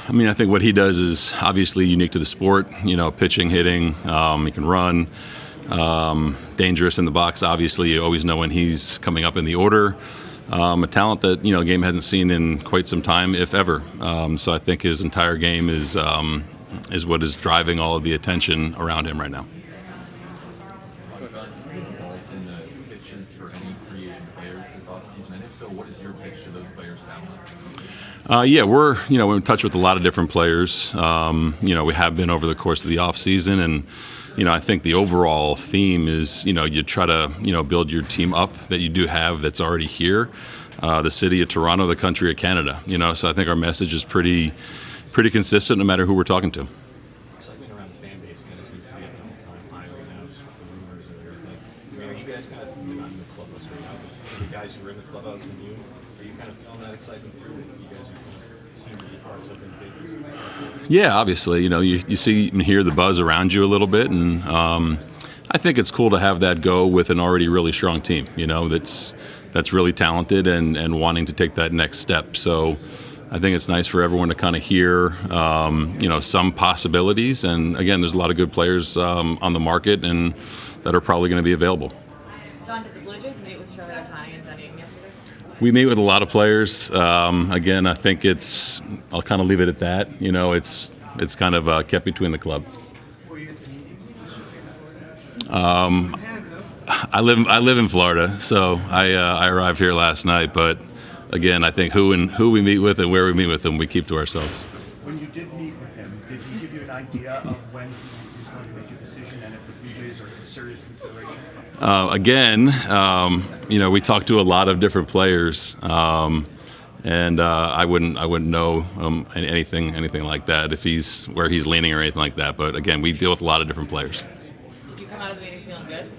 I mean, I think what he does is obviously unique to the sport. Pitching, hitting. He can run. Dangerous in the box. Obviously, you always know when he's coming up in the order. A talent that the game hasn't seen in quite some time, if ever. So I think his entire game is what is driving all of the attention around him right now. In the pitches for any free agent players this offseason, and if so, what does your pitch to those players sound like? We're in touch with a lot of different players. We have been over the course of the off season, and I think the overall theme is you try to build your team up that you do have that's already here, the city of Toronto, the country of Canada. So I think our message is pretty consistent no matter who we're talking to. Excitement around the fan base kind of seems to be at an all-time high right now, just with the rumors and everything. I mean, are you guys kind of not in the clubhouse right now, but the guys who are in the clubhouse and you, are you kind of feeling that excitement through? You guys who seem to be part of something big. Yeah, obviously, you see and hear the buzz around you a little bit, and I think it's cool to have that go with an already really strong team. That's really talented and wanting to take that next step. So I think it's nice for everyone to kind of hear, some possibilities. And again, there's a lot of good players on the market and that are probably going to be available. Don, did the Blue Jays meet with Shohei Ohtani and Zenny yesterday? We meet with a lot of players. Again, I think I'll kind of leave it at that. It's kind of kept between the club. I live in Florida, so I arrived here last night. But again, I think who we meet with and where we meet with them, we keep to ourselves. When you did meet with him, did he give you an idea of when he was going to make a decision and if the Blue Jays are a serious consideration? We talked to a lot of different players, and I wouldn't know anything like that if he's where he's leaning or anything like that. But again, we deal with a lot of different players. Did you come out of the meeting feeling good?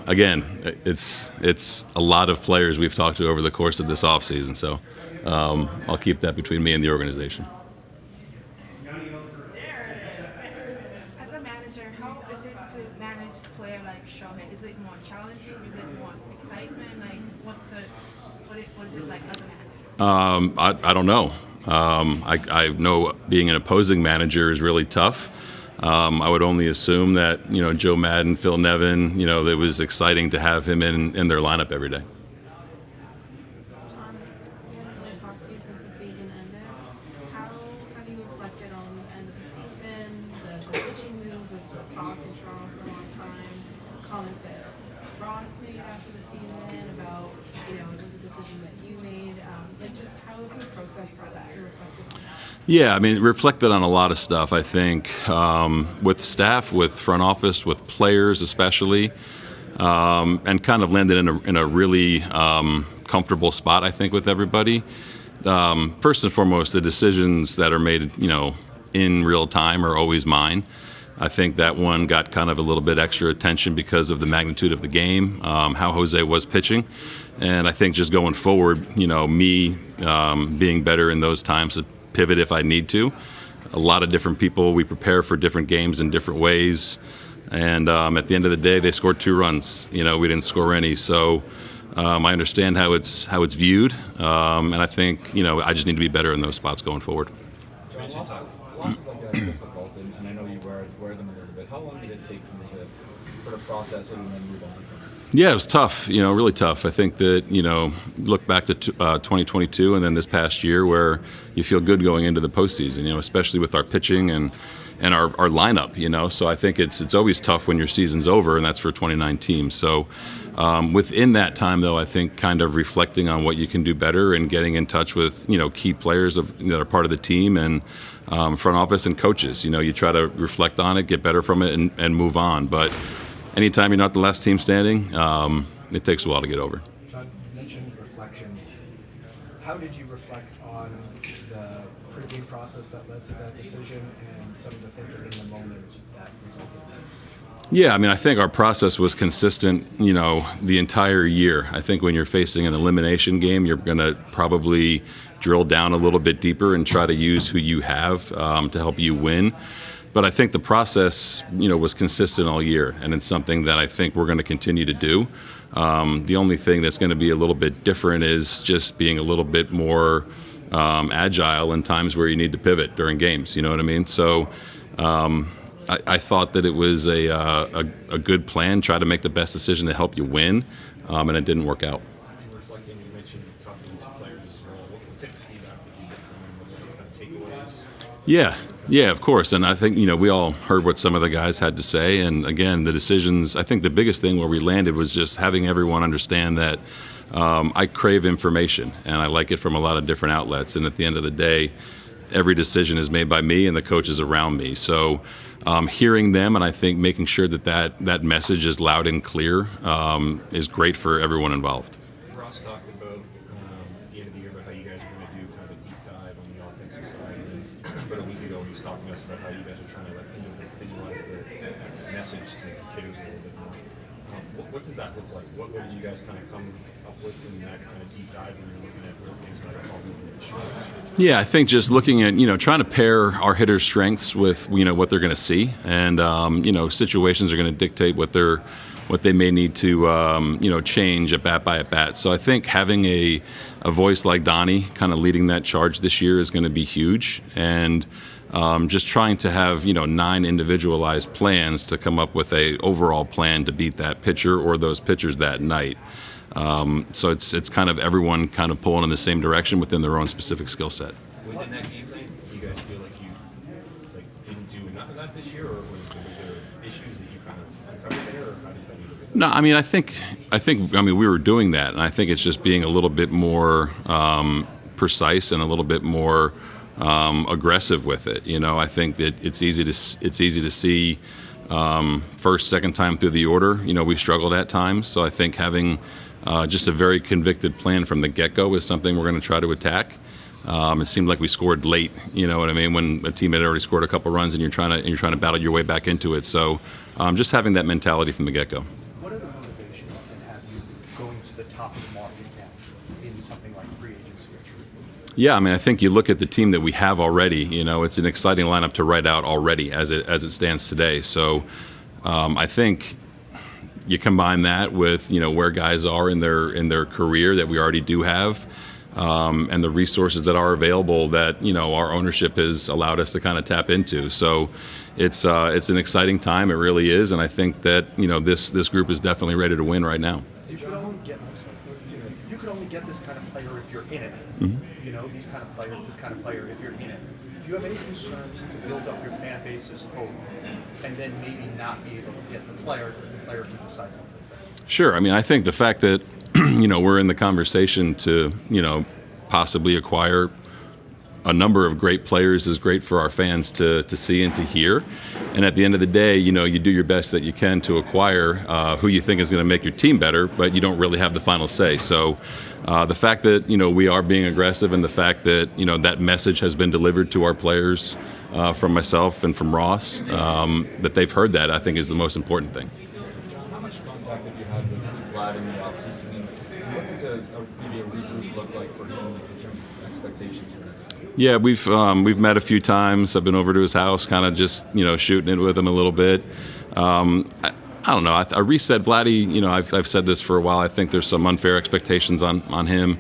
Again, it's a lot of players we've talked to over the course of this offseason, so I'll keep that between me and the organization. As a manager, how is it to manage a player like Shohei? Is it more challenging? Is it more excitement? Like, what is it like as a manager? I don't know. I know being an opposing manager is really tough. I would only assume that Joe Madden, Phil Nevin, it was exciting to have him in their lineup every day. We haven't really talked to you since the season ended. How have you reflected on the end of the season? The pitching move was a talk in Toronto for a long time. Comments that Ross made after the season about it was a decision that you made. Just how have you processed all that? You reflected on that? Yeah, I mean, reflected on a lot of stuff, I think, with staff, with front office, with players especially, and kind of landed in a really comfortable spot, I think, with everybody. First and foremost, the decisions that are made, in real time are always mine. I think that one got kind of a little bit extra attention because of the magnitude of the game, how Jose was pitching. And I think just going forward, me being better in those times to pivot if I need to. A lot of different people, we prepare for different games in different ways. And at the end of the day, they scored 2 runs. We didn't score any. So I understand how it's viewed. And I think, I just need to be better in those spots going forward. Losses like that are difficult, and I know you wear them a little bit. How long did it take you to sort of process it and then move on from it? Yeah, it was tough, really tough. I think that, look back to 2022 and then this past year where you feel good going into the postseason, especially with our pitching and our lineup, So I think it's always tough when your season's over, and that's for 29 teams. So within that time, though, I think kind of reflecting on what you can do better and getting in touch with, key players that are part of the team and front office and coaches. You try to reflect on it, get better from it, and move on. But anytime you're not the last team standing, it takes a while to get over. John, you mentioned reflections. How did you reflect on the pregame process that led to that decision and some of the thinking in the moment that resulted in that decision? Yeah, I mean, I think our process was consistent, the entire year. I think when you're facing an elimination game, you're going to probably drill down a little bit deeper and try to use who you have to help you win. But I think the process, was consistent all year, and it's something that I think we're going to continue to do. The only thing that's going to be a little bit different is just being a little bit more agile in times where you need to pivot during games. You know what I mean? So I thought that it was a good plan, try to make the best decision to help you win, and it didn't work out. In reflecting, you mentioned talking to players as well. What type of feedback would you get from them? What kind of takeaways? Yeah, of course. And I think, we all heard what some of the guys had to say. And again, the decisions, I think the biggest thing where we landed was just having everyone understand that I crave information and I like it from a lot of different outlets. And at the end of the day, every decision is made by me and the coaches around me. So hearing them, and I think making sure that message is loud and clear is great for everyone involved. Ross talked about at the end of the year about how you guys are going to do kind of a deep dive on the offensive side. And about a week ago, he was talking to us about how you guys are trying to individualize the message to hitters a little bit more. What does that look like? What did you guys kind of come up with in that kind of deep dive when you're looking at where things might fall moving the shoulders? Yeah, I think just looking at, trying to pair our hitters' strengths with, what they're going to see. And, situations are going to dictate what they may need to, change at bat by at bat. So I think having a voice like Donnie kind of leading that charge this year is going to be huge. And just trying to have, 9 individualized plans to come up with a overall plan to beat that pitcher or those pitchers that night. So it's kind of everyone kind of pulling in the same direction within their own specific skill set. Within that game plan, do you guys feel like you didn't do enough of that this year, or was there issues that you kind of uncovered there, or how did you look at that? No, I think we were doing that, and I think it's just being a little bit more precise and a little bit more aggressive with it. I think that it's easy to see first, second time through the order. We struggled at times, so I think having just a very convicted plan from the get-go is something we're going to try to attack. It seemed like we scored late, when a team had already scored a couple runs and you're trying to battle your way back into it. So just having that mentality from the get-go. What are the motivations that have you going to the top of the market now in something like free agency or trade? Yeah, I think you look at the team that we have already. It's an exciting lineup to write out already as it stands today. So I think you combine that with where guys are in their career that we already do have, and the resources that are available that our ownership has allowed us to kind of tap into. So it's an exciting time. It really is, and I think that this group is definitely ready to win right now. You could only get this kind of player if you're in it. Mm-hmm. This kind of player if you're in it. Do you have any concerns to build up your fan base's hope and then maybe not be able to get the player because the player can decide something else? Sure. I think the fact that we're in the conversation to possibly acquire a number of great players is great for our fans to see and to hear. And at the end of the day, you do your best that you can to acquire who you think is going to make your team better, but you don't really have the final say. So the fact that we are being aggressive, and the fact that that message has been delivered to our players from myself and from Ross, that they've heard that, I think is the most important thing. John, how much contact have you had with Vlad in the offseason? And what does maybe a regroup look like for him in terms of expectations for next season? Yeah, we've met a few times. I've been over to his house, kind of just shooting it with him a little bit. I don't know. I reset Vladdy. I've said this for a while. I think there's some unfair expectations on him,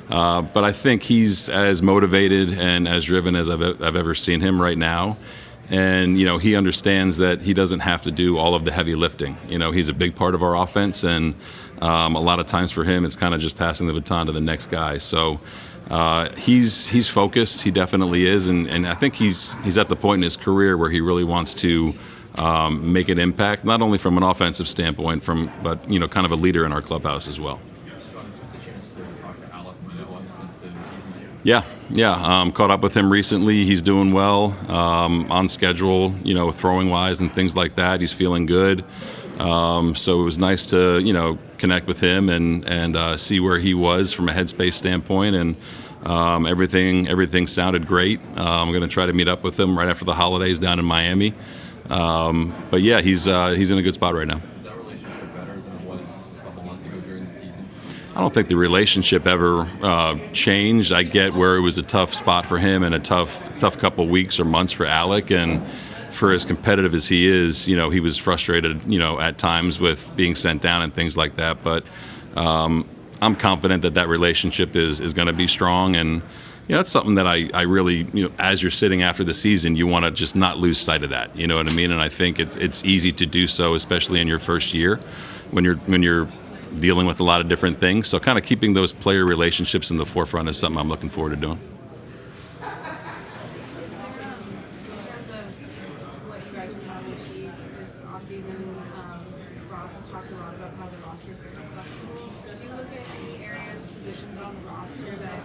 but I think he's as motivated and as driven as I've ever seen him right now. And he understands that he doesn't have to do all of the heavy lifting. He's a big part of our offense, and a lot of times for him, it's kind of just passing the baton to the next guy. So he's focused. He definitely is, and I think he's at the point in his career where he really wants to make an impact, not only from an offensive standpoint, but kind of a leader in our clubhouse as well. Yeah. Caught up with him recently. He's doing well, on schedule, throwing wise and things like that. He's feeling good. So it was nice to, connect with him and see where he was from a headspace standpoint. And everything sounded great. I'm going to try to meet up with him right after the holidays down in Miami. But yeah, he's in a good spot right now. Is that relationship better than it was a couple months ago during the season? I don't think the relationship ever changed. I get where it was a tough spot for him and a tough couple weeks or months for Alek, and for as competitive as he is, he was frustrated, at times with being sent down and things like that. But I'm confident that relationship is going to be strong, and that's something that I really, as you're sitting after the season, you want to just not lose sight of that. You know what I mean? And I think it's easy to do so, especially in your first year when you're dealing with a lot of different things. So kind of keeping those player relationships in the forefront is something I'm looking forward to doing. In terms of what you guys are trying to achieve this offseason, Ross has talked a lot about how the roster is very flexible. Do you look at any areas, positions on the roster that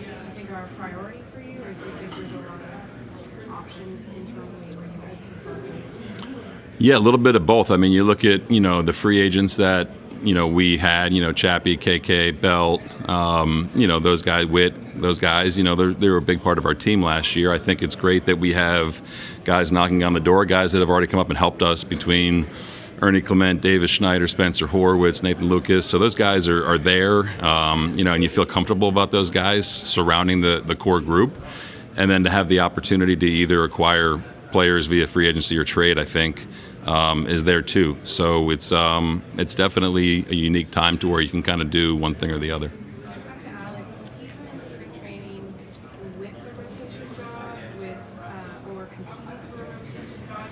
you think are a priority for you, or do you think there's a lot of options internally where you guys can plug? Yeah, a little bit of both. I mean, you look at, the free agents that, we had, Chappie, KK, Belt, those guys, Witt, those guys, they were a big part of our team last year. I think it's great that we have guys knocking on the door, guys that have already come up and helped us between Ernie Clement, Davis Schneider, Spencer Horowitz, Nathan Lucas. So those guys are there, and you feel comfortable about those guys surrounding the core group. And then to have the opportunity to either acquire players via free agency or trade, I think, is there too. So it's definitely a unique time to where you can kind of do one thing or the other. Back to Alek, does he come into spring training with the rotation job, or competing for a rotation job?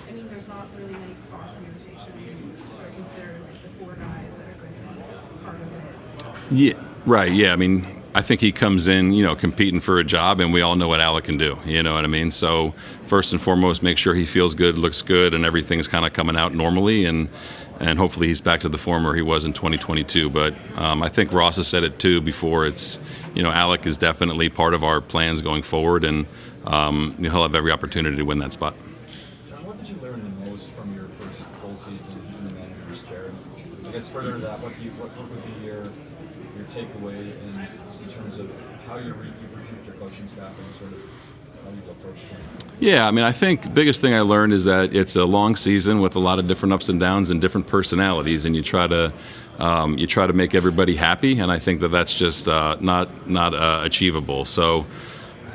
I mean, there's not really many spots in rotation. You sort of consider like the 4 guys that are going to be part of it. Yeah, right. Yeah, I mean, I think he comes in, competing for a job, and we all know what Alek can do. You know what I mean? So first and foremost, make sure he feels good, looks good, and everything's kind of coming out normally, and hopefully he's back to the form where he was in 2022. But I think Ross has said it too before. It's, Alek is definitely part of our plans going forward, and he'll have every opportunity to win that spot. John, what did you learn the most from your first full season in the manager's chair? I guess further to that, what would be your takeaway in terms of how you've regrouped your coaching staff and sort of how you approach things? Yeah, I mean, I think the biggest thing I learned is that it's a long season with a lot of different ups and downs and different personalities, and you try to make everybody happy, and I think that's just not achievable. So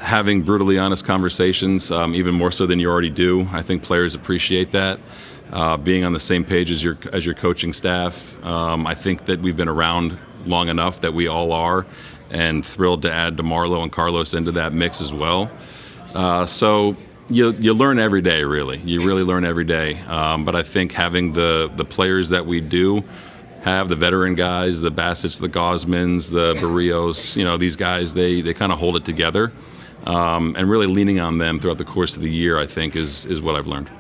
having brutally honest conversations, even more so than you already do, I think players appreciate that. Being on the same page as your coaching staff, I think that we've been around long enough that we all are, and thrilled to add DeMarlo and Carlos into that mix as well. So you learn every day, really. You really learn every day. But I think having the players that we do have, the veteran guys, the Bassett's, the Gosmans, the Barrios, these guys, they kind of hold it together. And really leaning on them throughout the course of the year, I think, is what I've learned.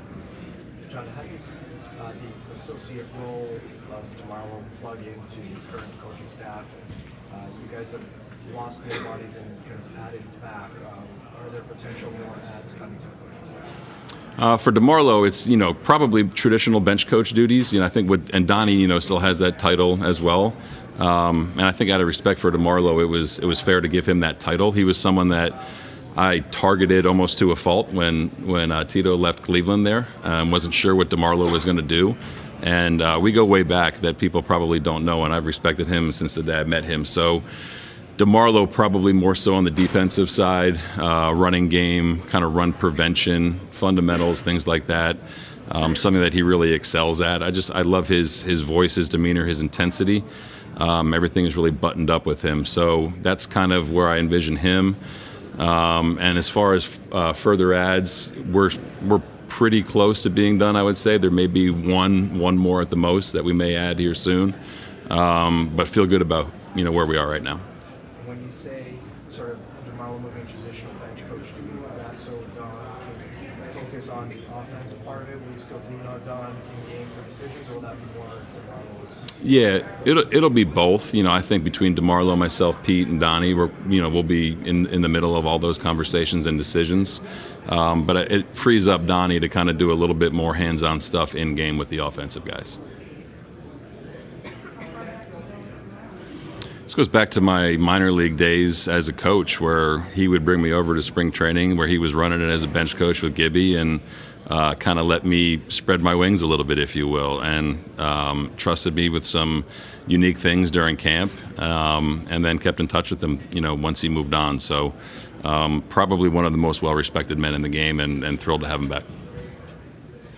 John, how does the associate role of DeMarlo plug into the current coaching staff? And you guys have lost more bodies and kind of added back. Are there potential more adds coming to the coaching staff? For DeMarlo, it's probably traditional bench coach duties. I think and Donnie still has that title as well. And I think out of respect for DeMarlo, it was fair to give him that title. He was someone that I targeted almost to a fault when Tito left Cleveland there. Wasn't sure what DeMarlo was going to do. And we go way back that people probably don't know, and I've respected him since the day I met him. So DeMarlo probably more so on the defensive side, running game, kind of run prevention, fundamentals, things like that. Something that he really excels at. I love his voice, his demeanor, his intensity. Everything is really buttoned up with him. So that's kind of where I envision him. And as far as further adds, we're pretty close to being done, I would say. There may be one more at the most that we may add here soon. But feel good about where we are right now. When you say sort of DeMarlo moving traditional bench coach duties, is that so Don can focus on the offensive part of it? Will you still lean on Don in game for decisions, or will that be more DeMarlo's? Yeah, it'll be both. I think between DeMarlo, myself, Pete, and Donnie, we'll be in the middle of all those conversations and decisions. But it frees up Donnie to kind of do a little bit more hands-on stuff in game with the offensive guys. This goes back to my minor league days as a coach, where he would bring me over to spring training, where he was running it as a bench coach with Gibby, and kind of let me spread my wings a little bit, if you will, and trusted me with some unique things during camp, and then kept in touch with him, once he moved on. So probably one of the most well-respected men in the game, and thrilled to have him back.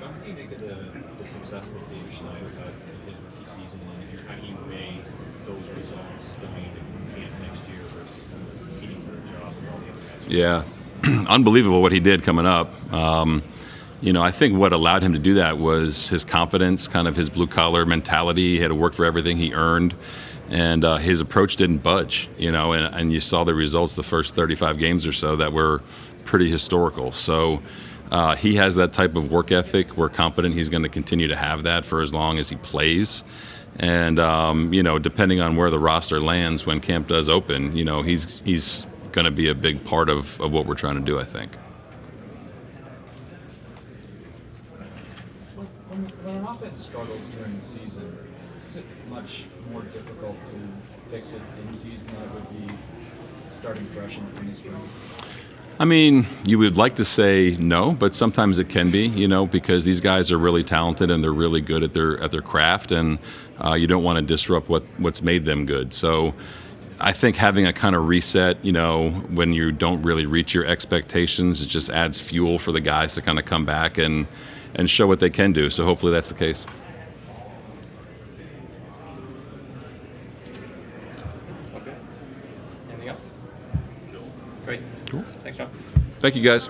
John, what do you make of the success that David Schneider had in his rookie season, and how do you weigh those results going into camp next year versus kind of competing for a job Yeah, unbelievable what he did coming up. I think what allowed him to do that was his confidence, kind of his blue-collar mentality. He had to work for everything he earned, and his approach didn't budge, and you saw the results the first 35 games or so that were pretty historical. So he has that type of work ethic. We're confident he's going to continue to have that for as long as he plays. And, depending on where the roster lands when camp does open, he's going to be a big part of what we're trying to do, I think. When an offense struggles during the season, is it much more difficult to fix it in season than it would be starting fresh in the spring? I mean, you would like to say no, but sometimes it can be, because these guys are really talented and they're really good at their craft, and you don't want to disrupt what's made them good. So I think having a kind of reset, when you don't really reach your expectations, it just adds fuel for the guys to kind of come back and show what they can do. So hopefully that's the case. Okay. Anything else? Great. Cool. Thanks, John. Thank you, guys.